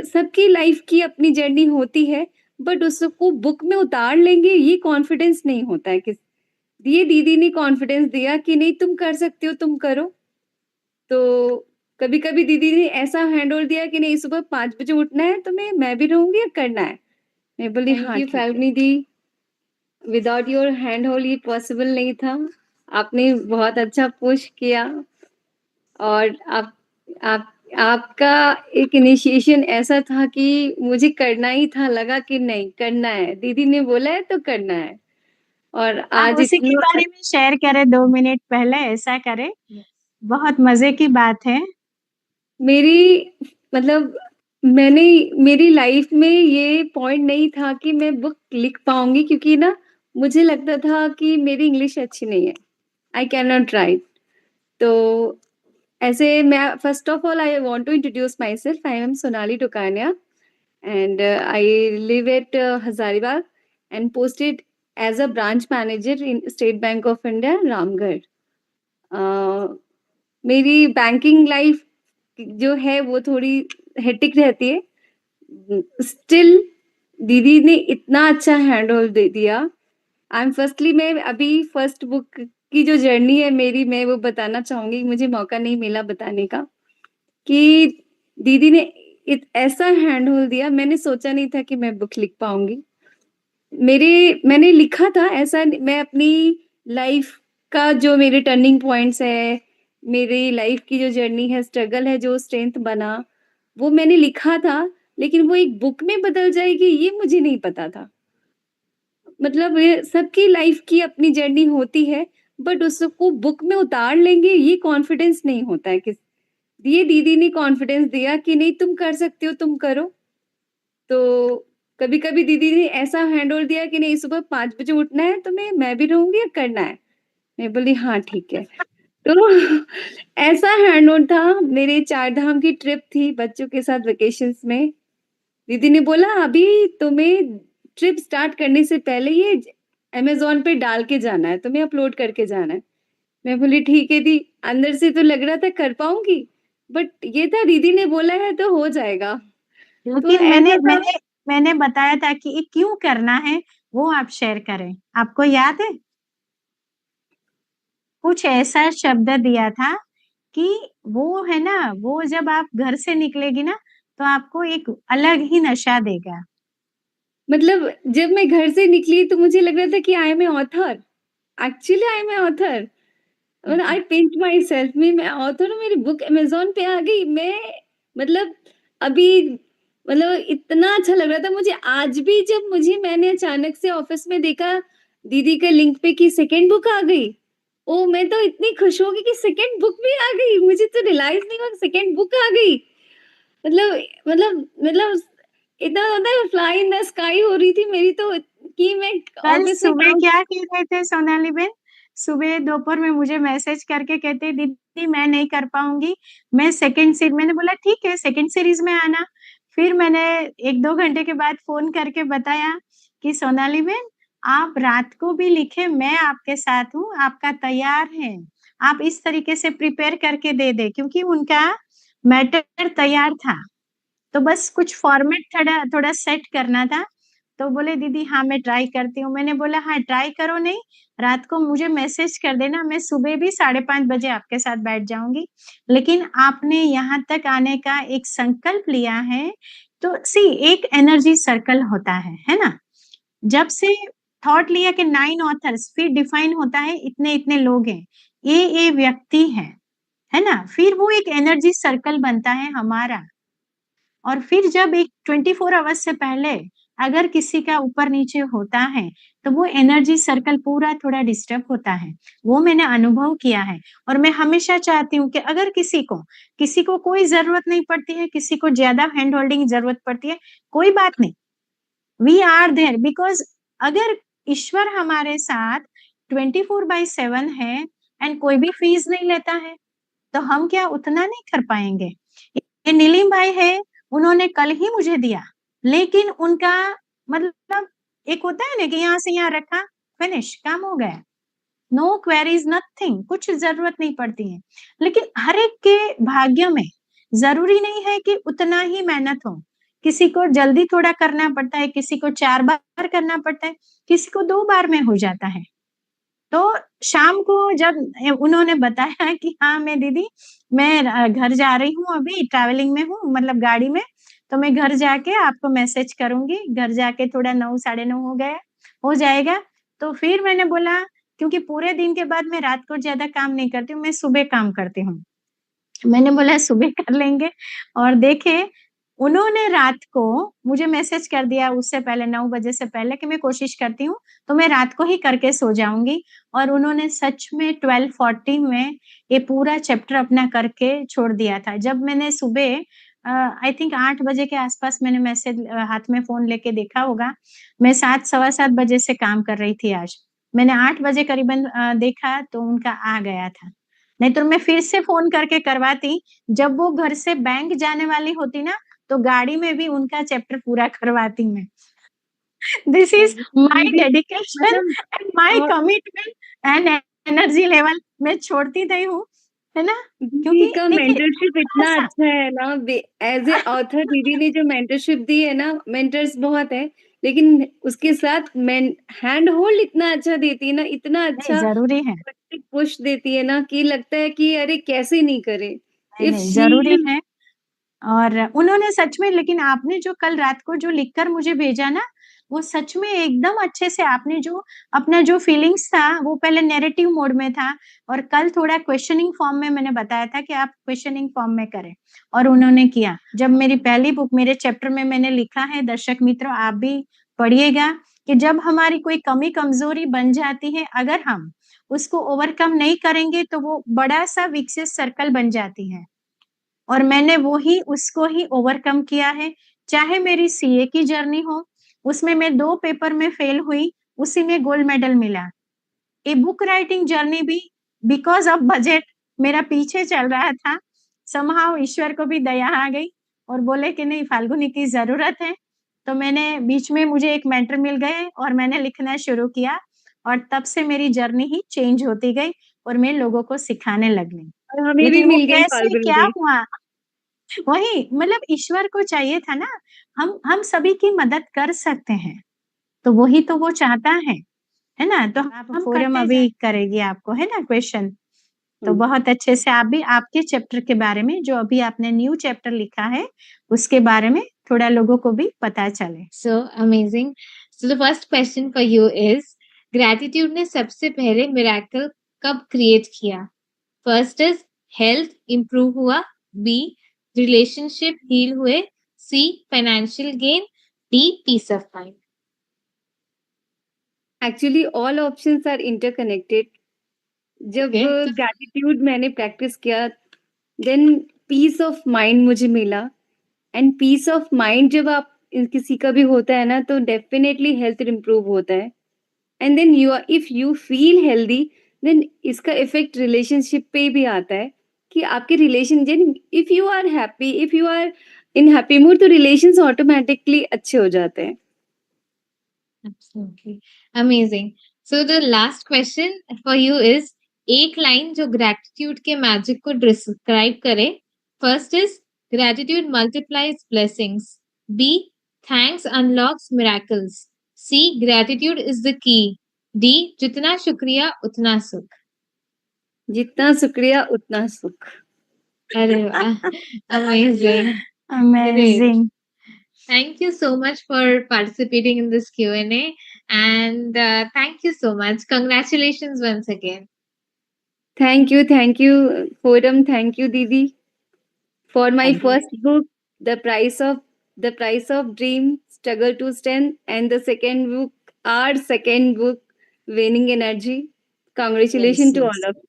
सबकी लाइफ की अपनी जर्नी होती है, बट उसको बुक में उतार लेंगे ये कॉन्फिडेंस नहीं होता है। ये दीदी ने कॉन्फिडेंस दिया कि नहीं तुम कर सकते हो, तुम करो। तो कभी-कभी दीदी ने ऐसा हैंडओवर दिया कि नहीं सुबह 5 बजे उठना है तुम्हें, मैं भी रहूँगी और करना है। मैं बोली थैंक हाँ यू ठीक है। फाल्गुनी दी। विदाउट योर हैंड होल्ड ये पॉसिबल नहीं था। आपने बहुत अच्छा पुश किया और आप आपका एक इनिशिएशन ऐसा था कि मुझे करना ही था, लगा कि नहीं करना है, दीदी ने बोला है तो करना है। और आप आज उसी के इतना बारे में शेयर करें 2 मिनट पहले, ऐसा करें, बहुत मजे की बात है। मेरी मतलब मैंने मेरी लाइफ में ये पॉइंट नहीं था कि मैं बुक लिख पाऊँगी, क्योंकि ना मुझे लगता था कि मेरी इंग्लिश अच्छी नहीं है। I can not write. तो ऐसे मैं first of all I want to introduce myself. I am Sonali Tukania and I live at Hazaribagh and posted as a branch manager in State Bank of India, Ramgarh. मेरी banking life जो है वो थोड़ी hectic रहती है। Still दीदी ने इतना अच्छा हैंड होल्ड दे दिया। आई एम फर्स्टली मैं अभी फर्स्ट बुक की जो जर्नी है मेरी, मैं वो बताना चाहूँगी। मुझे मौका नहीं मिला बताने का कि दीदी ने ऐसा हैंड होल्ड दिया, मैंने सोचा नहीं था कि मैं बुक लिख पाऊँगी। मैंने लिखा था ऐसा, मैं अपनी लाइफ का जो मेरे टर्निंग पॉइंट्स है, मेरी लाइफ की जो जर्नी है, स्ट्रगल है, जो स्ट्रेंथ बना, वो मैंने लिखा था, लेकिन वो एक बुक में बदल जाएगी ये मुझे नहीं पता था। मतलब ये सबकी लाइफ की अपनी जर्नी होती है, बट उसको बुक में उतार लेंगे ये कॉन्फिडेंस नहीं होता है। ये दीदी ने कॉन्फिडेंस दिया कि नहीं तुम कर सकते हो, तुम करो। तो कभी-कभी दीदी ने ऐसा हैंडओवर दिया कि नहीं सुबह 5 बजे उठना है तुम्हें, मैं भी रहूँगी और करना है। मैं बोली हाँ ठीक है। तो ऐसा हैंडओवर था, मेरे 4 धाम की ट्रिप थी बच्चों के साथ वेकेशंस में। दीदी ने बोला अभी तुम्हें ट्रिप स्टार्ट करने से पहले ये अमेज़न पे डाल के जाना है, तुम्हें अपलोड करके जाना है। मैं बोली ठीक है दी, अंदर से तो लग रहा था कर पाऊँगी, बट ये था दीदी ने बोला है तो हो जाएगा। तो लेकिन मैंने ऐसा था। मैंने मैंने बताया था कि ये क्यों करना है, वो आप शेयर करें। आपको याद है? कुछ ऐसा शब्द दिया था कि वो है ना, वो जब आप घर से निकलेगी ना, तो आपको एक अलग ही नशा देगा। मतलब जब मैं घर से निकली तो मुझे लग रहा था कि I am a author. Actually I am a author. मतलब आई पिंच्ड माय सेल्फ, मैं ऑथर हूँ, मेरी बुक अमेज़न पे आ गई। मैं मतलब अभी मतलब इतना अच्छा लग रहा था मुझे आज भी, जब मैंने अचानक से ऑफिस में देखा दीदी के लिंक पे कि सेकंड बुक आ गई। ओह! मैं तो इतनी खुश हो गई कि सेकंड बुक भी आ गई। मुझे तो रियलाइज़ नहीं हुआ सेकंड बुक आ गई। मतलब इतना होता है फ्लाई इन द स्काई हो रही थी मेरी तो, कि मैं कल ऑफिस में सुबह काम। क्या कह रहे थे सोनाली बेन? सुबह दोपहर में मुझे मैसेज करके कहते दीदी मैं नहीं कर पाऊंगी, मैं सेकंड सीरीज। मैंने बोला ठीक है सेकंड सीरीज में आना। फिर मैंने 1-2 घंटे के बाद फोन करके बताया कि सोनाली बेन आप रात को भी लिखे, मैं आपके साथ हूँ, आपका तैयार है, आप इस तरीके से प्रिपेयर करके दे दे, क्योंकि उनका मैटर तैयार था। तो बस कुछ फॉर्मेट थोड़ा थोड़ा सेट करना था। तो बोले दीदी हाँ मैं ट्राई करती हूँ। मैंने बोला हाँ ट्राई करो, नहीं रात को मुझे मैसेज कर देना, मैं सुबह भी 5:30 बजे आपके साथ बैठ जाऊंगी। लेकिन आपने यहाँ तक आने का एक संकल्प लिया है। तो सी एक एनर्जी सर्कल होता है ना? जब से थॉट लिया कि 9 ऑथर्स, फिर डिफाइन होता है इतने इतने लोग हैं, ये व्यक्ति है ना? फिर वो एक एनर्जी सर्कल बनता है हमारा। और फिर जब एक 24 आवर्स से पहले अगर किसी का ऊपर नीचे होता है, तो वो एनर्जी सर्कल पूरा थोड़ा डिस्टर्ब होता है। वो मैंने अनुभव किया है। और मैं हमेशा चाहती हूँ कि अगर किसी को कोई जरूरत नहीं पड़ती है, किसी को ज्यादा हैंड होल्डिंग जरूरत पड़ती है, कोई बात नहीं, वी आर देयर। बिकॉज अगर ईश्वर हमारे साथ 24/7 है एंड कोई भी फीस नहीं लेता है, तो हम क्या उतना नहीं कर पाएंगे? ये नीलिम बाई है, उन्होंने कल ही मुझे दिया, लेकिन उनका मतलब एक होता है ना कि यहाँ से यहाँ रखा, फिनिश, काम हो गया, नो क्वेरीज नथिंग, कुछ जरूरत नहीं पड़ती है। लेकिन हर एक के भाग्य में जरूरी नहीं है कि उतना ही मेहनत हो। किसी को जल्दी थोड़ा करना पड़ता है, किसी को 4 बार करना पड़ता है, किसी को 2 बार में हो जाता है। तो शाम को जब उन्होंने बताया कि हाँ मैं दीदी मैं घर जा रही हूँ, अभी ट्रैवलिंग में हूँ, मतलब गाड़ी में, तो मैं घर जाके आपको मैसेज करूंगी। घर जाके थोड़ा 9 साढ़े 9 हो जाएगा। तो फिर मैंने बोला, क्योंकि पूरे दिन के बाद मैं रात को ज्यादा काम नहीं करती हूँ, मैं सुबह काम करती हूँ। मैंने बोला सुबह कर लेंगे। और देखे उन्होंने रात को मुझे मैसेज कर दिया उससे पहले 9 बजे से पहले कि मैं कोशिश करती हूँ तो मैं रात को ही करके सो जाऊंगी। और उन्होंने सच में 12:40 में ये पूरा चैप्टर अपना करके छोड़ दिया था। जब मैंने सुबह आई थिंक 8 बजे के आसपास मैंने मैसेज हाथ में फोन लेके देखा होगा। मैं 7 सवा 7 बजे से काम कर रही थी आज। मैंने 8 बजे करीबन देखा तो उनका आ गया था। नहीं तो मैं फिर से फोन करके करवाती। जब वो घर से बैंक जाने वाली होती ना, तो गाड़ी में भी उनका चैप्टर पूरा करवाती मैं। दिस इज माय दीदी डेडिकेशन मतलब एंड माय और कमिटमेंट एंड एनर्जी लेवल मैं छोड़ती नहीं हूँ, है ना? दीदी क्योंकि का देखिए मेंटरशिप इतना थोड़ा-सा अच्छा है ना, एज ए ऑथर दीदी ने जो मेंटरशिप दी है ना, मेंटर्स बहुत है, लेकिन उसके साथ हैंड होल्ड इतना अच्छा देती है ना, इतना नहीं अच्छा ज़रूरी है। पुश देती है ना कि लगता है कि अरे कैसे नहीं करे। नहीं, इफ नहीं शी ज़रूरी है। और उन्होंने सच में, लेकिन आपने जो कल रात को जो लिखकर मुझे भेजा ना, वो सच में एकदम अच्छे से आपने जो अपना जो फीलिंग्स था, वो पहले नैरेटिव मोड में था और कल थोड़ा क्वेश्चनिंग फॉर्म में मैंने बताया था कि आप क्वेश्चनिंग फॉर्म में करें, और उन्होंने किया। जब मेरी पहली बुक मेरे चैप्टर में मैंने लिखा है, दर्शक मित्रों आप भी पढ़िएगा, कि जब हमारी कोई कमी-कमज़ोरी बन जाती है, अगर हम उसको ओवरकम नहीं करेंगे, तो वो बड़ा-सा विशियस सर्कल बन जाती है। और मैंने वो ही उसको ही ओवरकम किया है। चाहे मेरी सीए की जर्नी हो, उसमें मैं 2 पेपर में फेल हुई, उसी में गोल्ड मेडल मिला। ये बुक राइटिंग जर्नी भी बिकॉज़ ऑफ बजट मेरा पीछे चल रहा था। समहाउ ईश्वर को भी दया आ गई और बोले कि नहीं फाल्गुनी की ज़रूरत है। तो मैंने बीच में मुझे एक मेंटर मिल गए और मैंने लिखना शुरू किया और तब से मेरी जर्नी ही चेंज होती गई और मैं लोगों को सिखाने लग गई। और हमें भी लेकिन वो मिल गई कैसे फाल्गुनी क्या दी। हुआ वही मतलब ईश्वर को चाहिए था ना, हम सभी की मदद कर सकते हैं, तो वही तो वो चाहता है ना? तो आप हम फोरम करते अभी करेगी आपको, है ना क्वेश्चन? तो जाएं। बहुत अच्छे से आप भी आपके चैप्टर के बारे में जो अभी आपने न्यू चैप्टर लिखा है, उसके बारे में थोड़ा लोगों को भी पता चले। So amazing. So the first question for you is gratitude ने सबसे पहले miracle कब create किया? First is health improve हुआ, B relationship heal हुए, C financial gain, D peace of mind. Actually all options are interconnected. जब Okay. Gratitude मैंने practice किया, देन पीस ऑफ माइंड मुझे मिला। एंड पीस ऑफ माइंड जब आप किसी का भी होता है ना, तो डेफिनेटली हेल्थ इम्प्रूव होता है। And then you are, if you feel healthy, then इसका इफेक्ट रिलेशनशिप पे भी आता है कि आपके रिलेशन, जिन if you are happy, if you are in happy mood, तो रिलेशंस ऑटोमेटिकली अच्छे हो जाते हैं। Absolutely. Amazing. So the last question for you is एक लाइन जो gratitude के magic को describe करे. First is gratitude multiplies blessings. B thanks unlocks miracles. C gratitude is the key. D जितना शुक्रिया उतना सुख. जितना शुक्रिया उतना सुख। अरे वाह. Amazing. Great. Amazing. Thank you so much for participating in this Q&A and thank you so much. Congratulations once again. Thank you forum, thank you दीदी for my thank you. First book, the price of dream, struggle to stand, and the second book, our second book, winning energy. Yes, congratulation to yes. All of